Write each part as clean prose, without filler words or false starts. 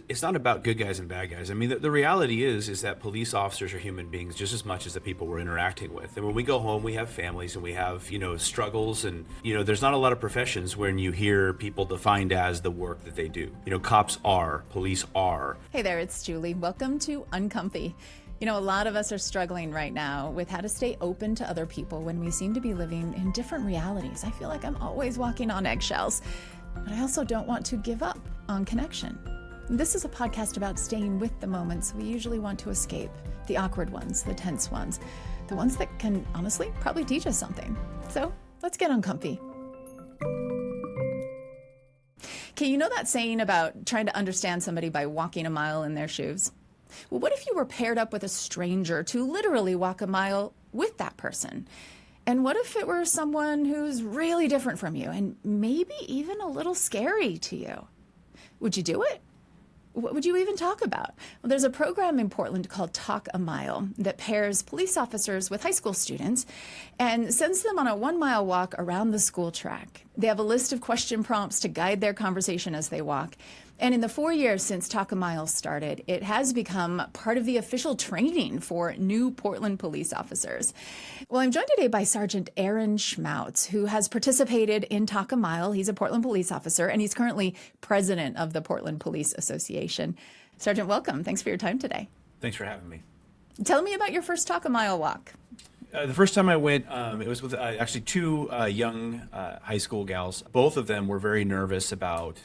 It's not about good guys and bad guys. I mean, the reality is that police officers are human beings just as much as the people we're interacting with. And when we go home, we have families and we have, struggles. And, there's not a lot of professions when you hear people defined as the work that they do. Cops are, police are. Hey there, it's Julie. Welcome to Uncomfy. A lot of us are struggling right now with how to stay open to other people when we seem to be living in different realities. I feel like I'm always walking on eggshells, but I also don't want to give up on connection. This is a podcast about staying with the moments we usually want to escape, the awkward ones, the tense ones, the ones that can honestly probably teach us something. So let's get uncomfy. Okay, you know that saying about trying to understand somebody by walking a mile in their shoes? Well, what if you were paired up with a stranger to literally walk a mile with that person? And what if it were someone who's really different from you and maybe even a little scary to you? Would you do it? What would you even talk about? Well, there's a program in Portland called Talk a Mile that pairs police officers with high school students and sends them on a 1-mile walk around the school track. They have a list of question prompts to guide their conversation as they walk. And in the 4 years since Talk a Mile started, it has become part of the official training for new Portland police officers. Well, I'm joined today by Sergeant Aaron Schmautz, who has participated in Talk a Mile. He's a Portland police officer, and he's currently president of the Portland Police Association. Sergeant, welcome. Thanks for your time today. Thanks for having me. Tell me about your first Talk a Mile walk. The first time I went, it was with actually two young high school gals. Both of them were very nervous about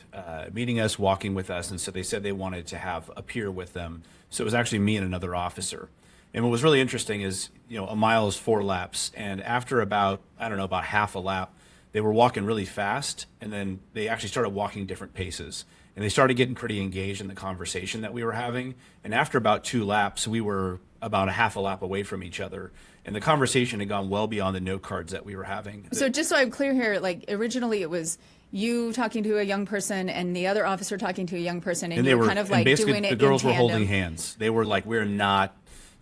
meeting us, walking with us, and so they said they wanted to have a peer with them. So it was actually me and another officer. And what was really interesting is, a mile is 4 laps, and after about half a lap, they were walking really fast, and then they actually started walking different paces. And they started getting pretty engaged in the conversation that we were having. And after about 2 laps, we were about a half a lap away from each other. And the conversation had gone well beyond the note cards that we were having. So just so I'm clear here, originally it was you talking to a young person and the other officer talking to a young person, and you were kind of doing it in tandem. The girls were holding hands. They were like, we're not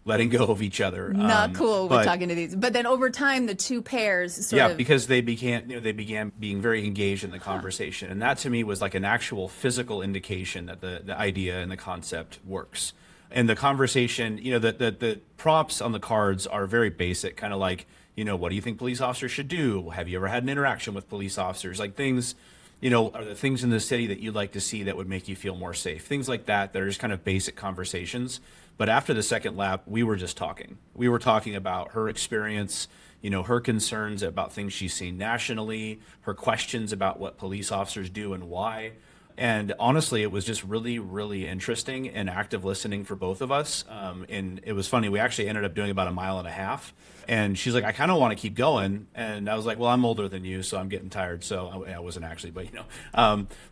letting go of each other. Not cool with talking to these. But then over time, the two pairs sort of... because they began being very engaged in the conversation. And that to me was like an actual physical indication that the idea and the concept works. And the conversation, the prompts on the cards are very basic, kind of like, what do you think police officers should do? Have you ever had an interaction with police officers? Like things, are the things in the city that you'd like to see that would make you feel more safe? Things like that are just kind of basic conversations. But after the second lap, we were just talking. We were talking about her experience, her concerns about things she's seen nationally, her questions about what police officers do and why. And honestly, it was just really, really interesting and active listening for both of us. And it was funny. We actually ended up doing about 1.5 miles. And she's like, I kind of want to keep going. And I was like, well, I'm older than you, so I'm getting tired. So I wasn't actually, but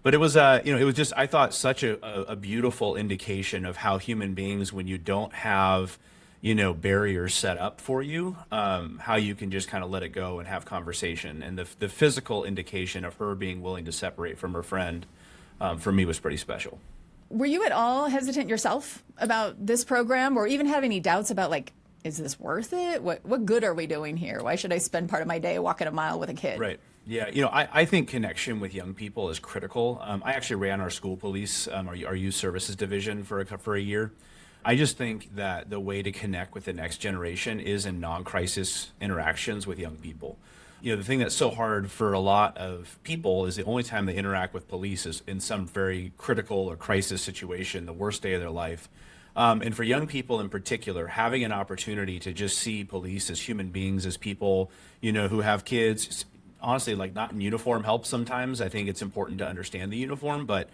but it was, it was just, I thought, such a beautiful indication of how human beings, when you don't have, barriers set up for you, how you can just kind of let it go and have conversation. And the physical indication of her being willing to separate from her friend, for me, was pretty special. Were you at all hesitant yourself about this program, or even have any doubts about, is this worth it? What good are we doing here? Why should I spend part of my day walking a mile with a kid? Right. Yeah. I think connection with young people is critical. I actually ran our school police, our youth services division for a year. I just think that the way to connect with the next generation is in non-crisis interactions with young people. The thing that's so hard for a lot of people is the only time they interact with police is in some very critical or crisis situation, the worst day of their life. And for young people in particular, having an opportunity to just see police as human beings, as people, who have kids, honestly, not in uniform helps sometimes. I think it's important to understand the uniform, but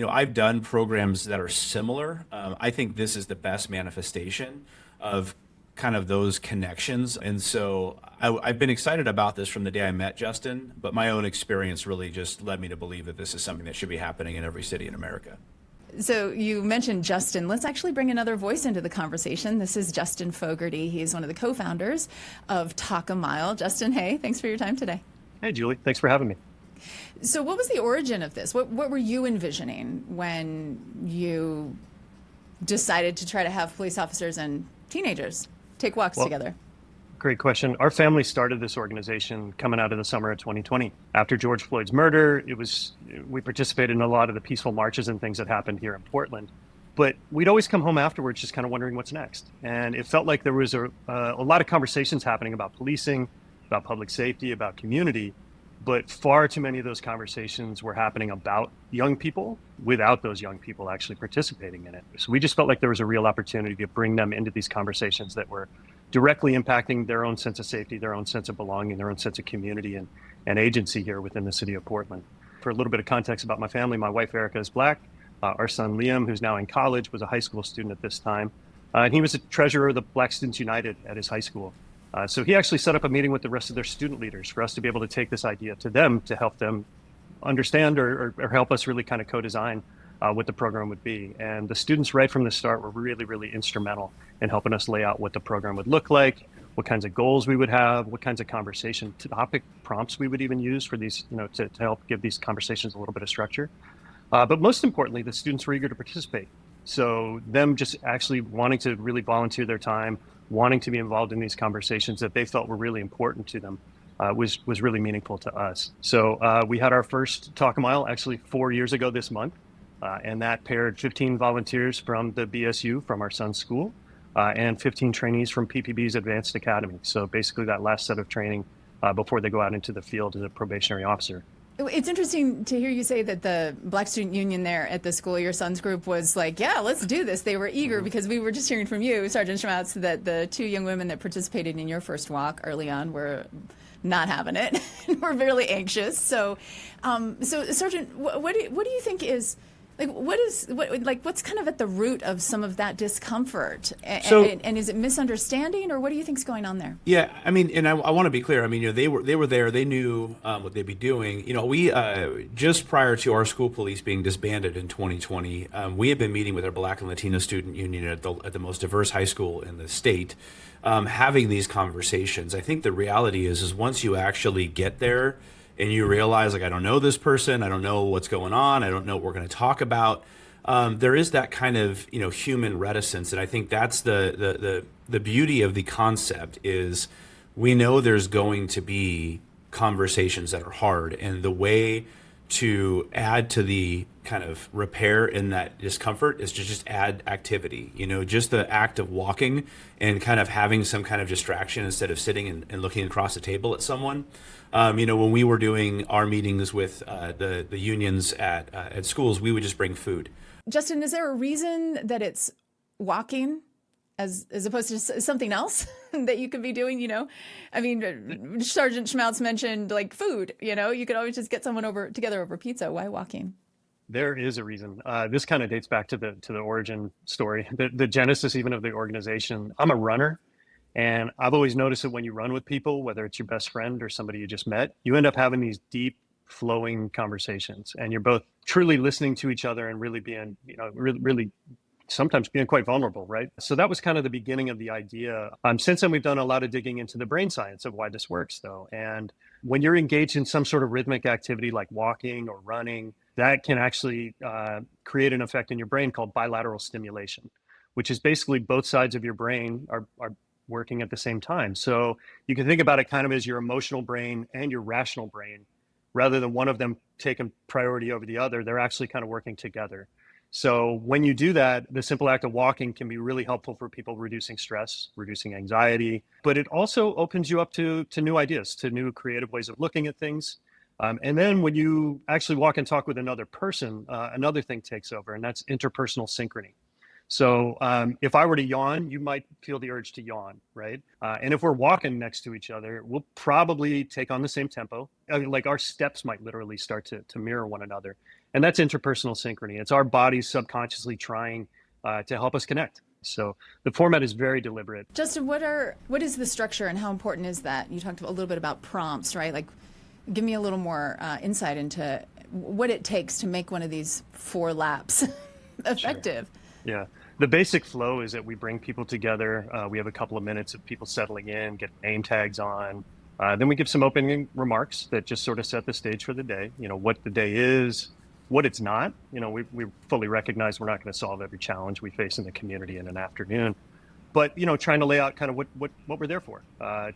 I've done programs that are similar. I think this is the best manifestation of kind of those connections. And so I've been excited about this from the day I met Justin, but my own experience really just led me to believe that this is something that should be happening in every city in America. So you mentioned Justin. Let's actually bring another voice into the conversation. This is Justin Fogarty. He's one of the co-founders of Talk a Mile. Justin, hey, thanks for your time today. Hey, Julie. Thanks for having me. So what was the origin of this? What were you envisioning when you decided to try to have police officers and teenagers take walks together? Great question. Our family started this organization coming out of the summer of 2020. After George Floyd's murder, we participated in a lot of the peaceful marches and things that happened here in Portland. But we'd always come home afterwards just kind of wondering what's next. And it felt like there was a lot of conversations happening about policing, about public safety, about community. But far too many of those conversations were happening about young people without those young people actually participating in it. So we just felt like there was a real opportunity to bring them into these conversations that were directly impacting their own sense of safety, their own sense of belonging, their own sense of community and agency here within the city of Portland. For a little bit of context about my family, my wife Erica is Black. Our son Liam, who's now in college, was a high school student at this time. And he was a treasurer of the Black Students United at his high school. So he actually set up a meeting with the rest of their student leaders for us to be able to take this idea to them to help them understand or help us really kind of co-design what the program would be. And the students right from the start were really, really instrumental in helping us lay out what the program would look like, what kinds of goals we would have, what kinds of conversation topic prompts we would even use for these, to help give these conversations a little bit of structure. But most importantly, the students were eager to participate. So them just actually wanting to really volunteer their time, wanting to be involved in these conversations that they felt were really important to them was really meaningful to us. So we had our first Talk a Mile actually 4 years ago this month. And that paired 15 volunteers from the BSU, from our son's school, and 15 trainees from PPB's Advanced Academy. So basically that last set of training before they go out into the field as a probationary officer. It's interesting to hear you say that the Black Student Union there at the school, your son's group, was like, yeah, let's do this. They were eager because we were just hearing from you, Sergeant Schmautz, that the two young women that participated in your first walk early on were not having it and were really anxious. So Sergeant, what do you think is what's kind of at the root of some of that discomfort? And is it misunderstanding, or what do you think's going on there? Yeah, I mean, and I want to be clear. I mean, they were there. They knew what they'd be doing. We just prior to our school police being disbanded in 2020, we had been meeting with our Black and Latino student union at the most diverse high school in the state, having these conversations. I think the reality is once you actually get there, and you realize, I don't know this person, I don't know what's going on, I don't know what we're going to talk about. There is that kind of, human reticence, and I think that's the beauty of the concept is we know there's going to be conversations that are hard, and the way to add to the kind of repair in that discomfort is to just add activity. Just the act of walking and kind of having some kind of distraction instead of sitting and looking across the table at someone. When we were doing our meetings with the unions at schools, we would just bring food. Justin, is there a reason that it's walking as opposed to something else that you could be doing? I mean, Sergeant Schmautz mentioned food. You could always just get someone together over pizza. Why walking? There is a reason. This kind of dates back to the origin story, the genesis even of the organization. I'm a runner. And I've always noticed that when you run with people, whether it's your best friend or somebody you just met, you end up having these deep, flowing conversations. And you're both truly listening to each other and really being, really sometimes being quite vulnerable, right? So that was kind of the beginning of the idea. Since then, we've done a lot of digging into the brain science of why this works, though. And when you're engaged in some sort of rhythmic activity like walking or running, that can actually create an effect in your brain called bilateral stimulation, which is basically both sides of your brain are working at the same time. So you can think about it kind of as your emotional brain and your rational brain, rather than one of them taking priority over the other, they're actually kind of working together. So when you do that, the simple act of walking can be really helpful for people reducing stress, reducing anxiety, but it also opens you up to new ideas, to new creative ways of looking at things. And then when you actually walk and talk with another person, another thing takes over, and that's interpersonal synchrony. So if I were to yawn, you might feel the urge to yawn, right? And if we're walking next to each other, we'll probably take on the same tempo. Like our steps might literally start to mirror one another. And that's interpersonal synchrony. It's our bodies subconsciously trying to help us connect. So the format is very deliberate. Justin, what is the structure and how important is that? You talked a little bit about prompts, right? Like, give me a little more insight into what it takes to make one of these 4 laps effective. Sure. Yeah. The basic flow is that we bring people together. We have a couple of minutes of people settling in, get name tags on. Then we give some opening remarks that just sort of set the stage for the day. What the day is, what it's not. We fully recognize we're not going to solve every challenge we face in the community in an afternoon. but trying to lay out kind of what we're there for,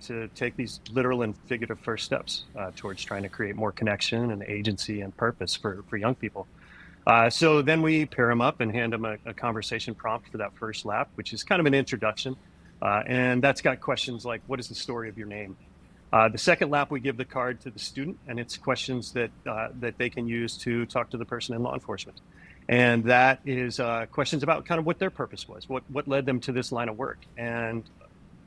to take these literal and figurative first steps towards trying to create more connection and agency and purpose for young people. So then we pair them up and hand them a conversation prompt for that first lap, which is kind of an introduction. And that's got questions like, what is the story of your name? The second lap, we give the card to the student, and it's questions that they can use to talk to the person in law enforcement. And that is questions about kind of what their purpose was, what led them to this line of work, and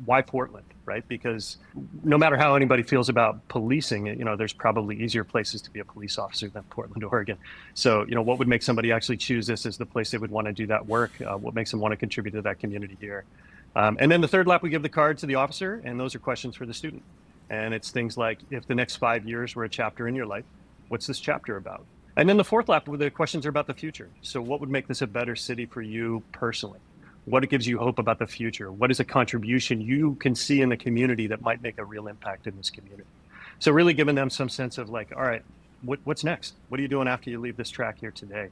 why Portland, right? Because no matter how anybody feels about policing, there's probably easier places to be a police officer than Portland, Oregon. So, what would make somebody actually choose this as the place they would want to do that work? What makes them want to contribute to that community here? And then the third lap, we give the card to the officer, and those are questions for the student. And it's things like, if the next 5 years were a chapter in your life, what's this chapter about? And then the fourth lap, the questions are about the future. So what would make this a better city for you personally? What gives you hope about the future? What is a contribution you can see in the community that might make a real impact in this community? So really giving them some sense of like, all right, what's next? What are you doing after you leave this track here today?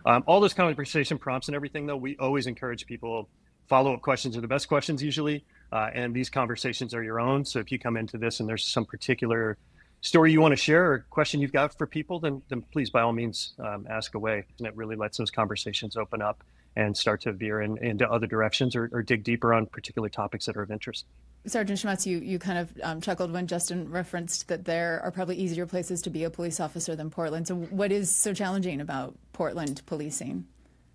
All those conversation prompts and everything, though, we always encourage people, follow-up questions are the best questions usually, and these conversations are your own. So if you come into this and there's some particular story you want to share or question you've got for people, then please, by all means, ask away. And it really lets those conversations open up and start to veer into other directions or dig deeper on particular topics that are of interest. Sergeant Schmatz, you kind of chuckled when Justin referenced that there are probably easier places to be a police officer than Portland. So what is so challenging about Portland policing?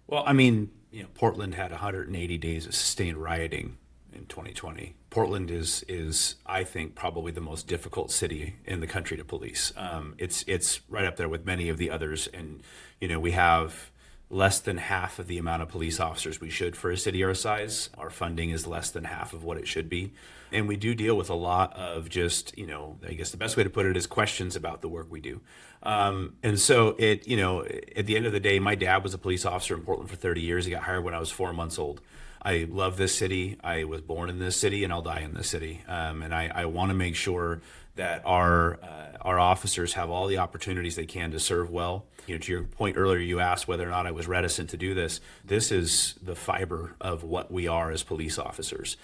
Well, I mean, Portland had 180 days of sustained rioting in 2020. Portland is I think probably the most difficult city in the country to police. It's right up there with many of the others, and we have less than half of the amount of police officers we should for a city our size. Our funding is less than half of what it should be. And we do deal with a lot of just, I guess the best way to put it is questions about the work we do. And so at the end of the day, my dad was a police officer in Portland for 30 years. He got hired when I was 4 months old. I love this city. I was born in this city and I'll die in this city. And I want to make sure that our officers have all the opportunities they can to serve well. To your point earlier, you asked whether or not I was reticent to do this. This is the fiber of what we are as police officers.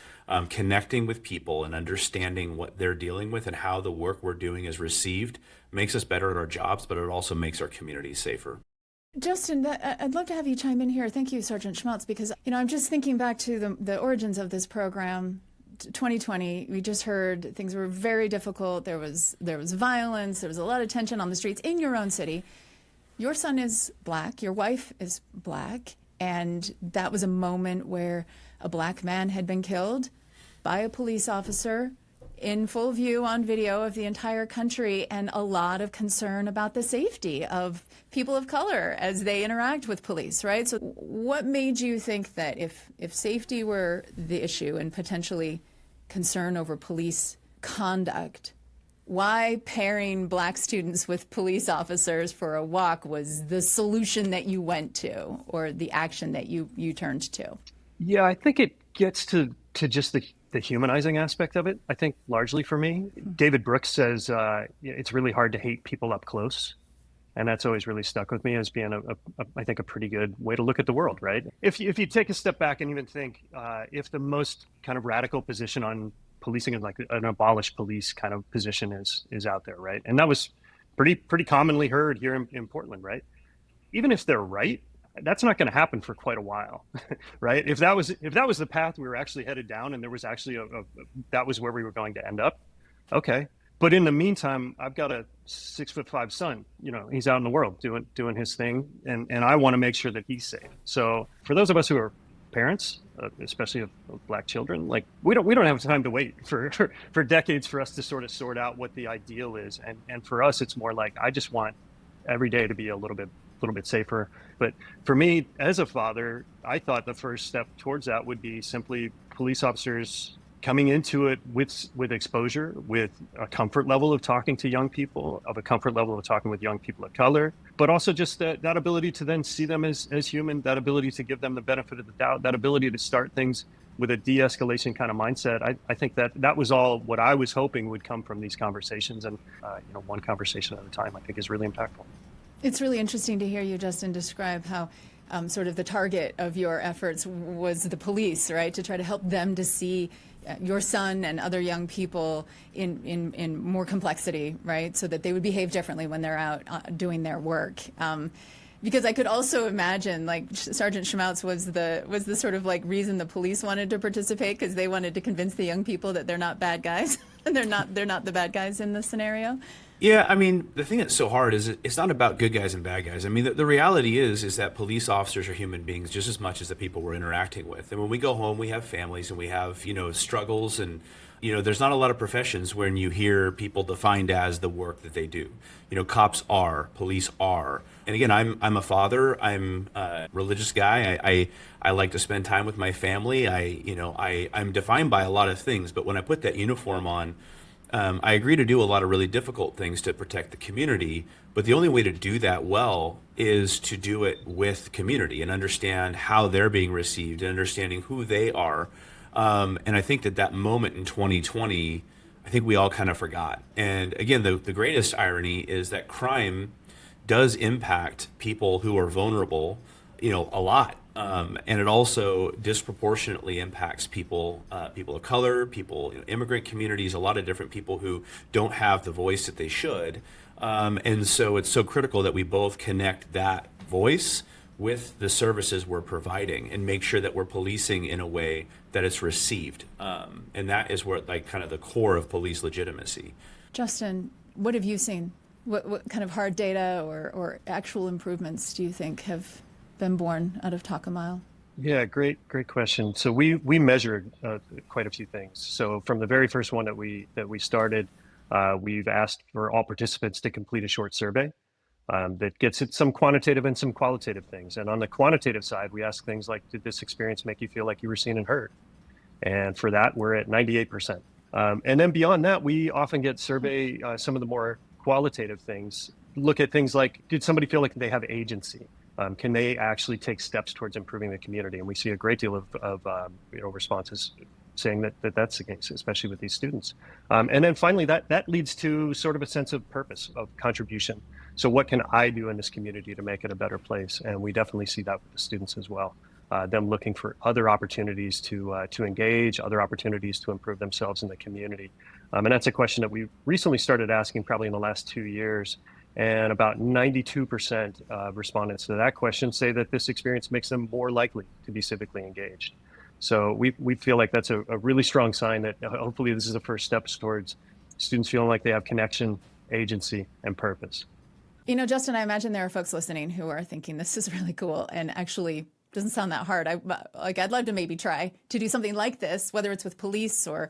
Connecting with people and understanding what they're dealing with and how the work we're doing is received makes us better at our jobs, but it also makes our communities safer. Justin, I'd love to have you chime in here. Thank you, Sergeant Schmaltz, because I'm just thinking back to the origins of this program. 2020, we just heard things were very difficult. There was violence. There was a lot of tension on the streets in your own city. Your son is Black. Your wife is Black. And that was a moment where a Black man had been killed by a police officer in full view on video of the entire country, and a lot of concern about the safety of people of color as they interact with police, right? So what made you think that if safety were the issue and potentially concern over police conduct, why pairing Black students with police officers for a walk was the solution that you went to, or the action that you turned to? Yeah, I think it gets to just the humanizing aspect of it. I think largely for me, David Brooks says it's really hard to hate people up close. And that's always really stuck with me as being I think a pretty good way to look at the world, right? If you take a step back and even think, if the most kind of radical position on policing is like an abolish police kind of position is out there, right? And that was pretty commonly heard here in Portland, right? Even if they're right, that's not going to happen for quite a while, right? If that was the path we were actually headed down, and there was actually that was where we were going to end up, okay. But in the meantime, I've got a 6'5" son. He's out in the world doing his thing, and I want to make sure that he's safe. So for those of us who are parents, especially of Black children, like we don't have time to wait for decades for us to sort of sort out what the ideal is, and for us, it's more like I just want every day to be a little bit safer. But for me, as a father, I thought the first step towards that would be simply police officers coming into it with exposure, with a comfort level of talking to young people, of a comfort level of talking with young people of color, but also just that ability to then see them as human, that ability to give them the benefit of the doubt, that ability to start things with a de-escalation kind of mindset. I think that was all what I was hoping would come from these conversations, and one conversation at a time, I think, is really impactful. It's really interesting to hear you, Justin, describe how sort of the target of your efforts was the police, right? To try to help them to see your son and other young people in more complexity, right? So that they would behave differently when they're out doing their work. Because I could also imagine, like, Sergeant Schmautz was the sort of like reason the police wanted to participate, because they wanted to convince the young people that they're not bad guys and they're not the bad guys in this scenario. Yeah, I mean, the thing that's so hard is it's not about good guys and bad guys. I mean, the reality is that police officers are human beings just as much as the people we're interacting with. And when we go home, we have families and we have, struggles, and, there's not a lot of professions when you hear people defined as the work that they do. Cops are, police are. And again, I'm a father. I'm a religious guy. I like to spend time with my family. I'm defined by a lot of things, but when I put that uniform on, I agree to do a lot of really difficult things to protect the community, but the only way to do that well is to do it with community and understand how they're being received and understanding who they are. And I think that moment in 2020, I think we all kind of forgot. And again, the greatest irony is that crime does impact people who are vulnerable, a lot. And it also disproportionately impacts people of color, people, immigrant communities, a lot of different people who don't have the voice that they should. And so it's so critical that we both connect that voice with the services we're providing and make sure that we're policing in a way that it's received. And that is where, like, kind of the core of police legitimacy. Justin, what have you seen? What kind of hard data or actual improvements do you think have been born out of Talk a Mile? Yeah, great question. So we measured quite a few things. So from the very first one that we started, we've asked for all participants to complete a short survey that gets at some quantitative and some qualitative things. And on the quantitative side, we ask things like, did this experience make you feel like you were seen and heard? And for that, we're at 98%. And then beyond that, we often get survey some of the more qualitative things. Look at things like, did somebody feel like they have agency? Can they actually take steps towards improving the community? And we see a great deal of responses saying that that's the case, especially with these students. And then finally, that leads to sort of a sense of purpose, of contribution. So what can I do in this community to make it a better place? And we definitely see that with the students as well. Them looking for other opportunities to engage, other opportunities to improve themselves in the community. And that's a question that we recently started asking probably in the last 2 years. And about 92% of respondents to that question say that this experience makes them more likely to be civically engaged. So we feel like that's a really strong sign that hopefully this is the first steps towards students feeling like they have connection, agency, and purpose. Justin, I imagine there are folks listening who are thinking this is really cool and actually doesn't sound that hard. I'd love to maybe try to do something like this, whether it's with police or,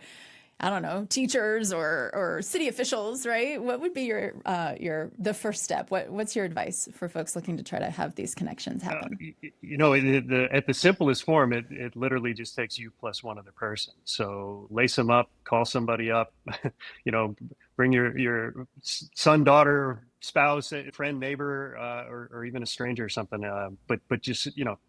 I don't know, teachers or city officials, right? What would be the first step? What's your advice for folks looking to try to have these connections happen? At the simplest form, it literally just takes you plus one other person. So lace them up, call somebody up, bring your son, daughter, spouse, friend, neighbor, or even a stranger or something. But just,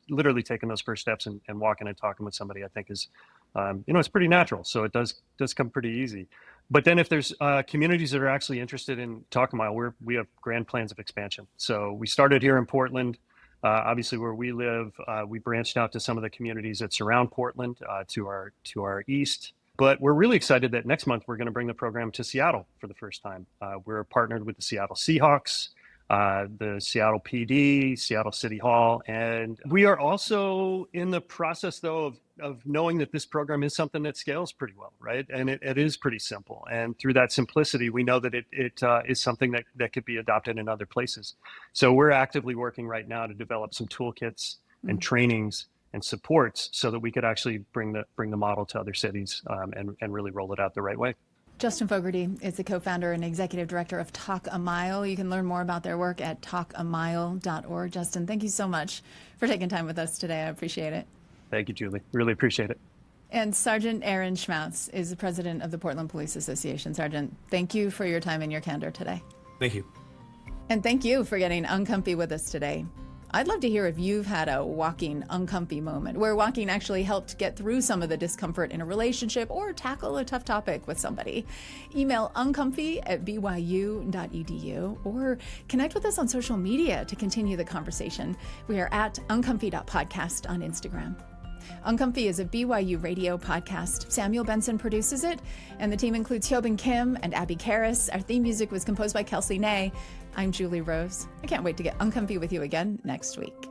literally taking those first steps and walking and talking with somebody, I think is, it's pretty natural. So it does come pretty easy. But then if there's communities that are actually interested in Talk a Mile, we have grand plans of expansion. So we started here in Portland, obviously where we live. We branched out to some of the communities that surround Portland, to our east. But we're really excited that next month we're going to bring the program to Seattle for the first time. We're partnered with the Seattle Seahawks, the Seattle PD, Seattle City Hall, and we are also in the process, though, of knowing that this program is something that scales pretty well, right? And it is pretty simple. And through that simplicity, we know that it is something that could be adopted in other places. So we're actively working right now to develop some toolkits and trainings and supports so that we could actually bring the model to other cities and really roll it out the right way. Justin Fogarty is the co-founder and executive director of Talk a Mile. You can learn more about their work at talkamile.org. Justin, thank you so much for taking time with us today. I appreciate it. Thank you, Julie. Really appreciate it. And Sergeant Aaron Schmautz is the president of the Portland Police Association. Sergeant, thank you for your time and your candor today. Thank you. And thank you for getting uncomfy with us today. I'd love to hear if you've had a walking uncomfy moment where walking actually helped get through some of the discomfort in a relationship or tackle a tough topic with somebody. Email uncomfy@byu.edu or connect with us on social media to continue the conversation. We are at uncomfy.podcast on Instagram. Uncomfy is a BYU radio podcast. Samuel Benson produces it, and the team includes Hyobin Kim and Abby Karras. Our theme music was composed by Kelsey Ney. I'm Julie Rose. I can't wait to get uncomfy with you again next week.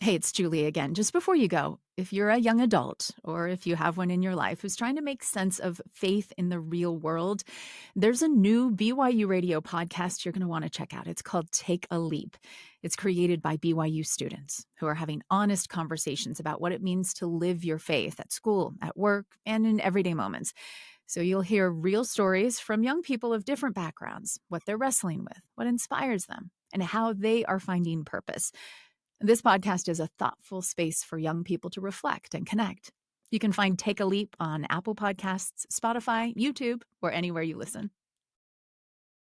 Hey, it's Julie again. Just before you go, if you're a young adult or if you have one in your life who's trying to make sense of faith in the real world, there's a new BYU radio podcast you're going to want to check out. It's called Take a Leap. It's created by BYU students who are having honest conversations about what it means to live your faith at school, at work, and in everyday moments. So you'll hear real stories from young people of different backgrounds, what they're wrestling with, what inspires them, and how they are finding purpose. This podcast is a thoughtful space for young people to reflect and connect. You can find Take a Leap on Apple Podcasts, Spotify, YouTube, or anywhere you listen.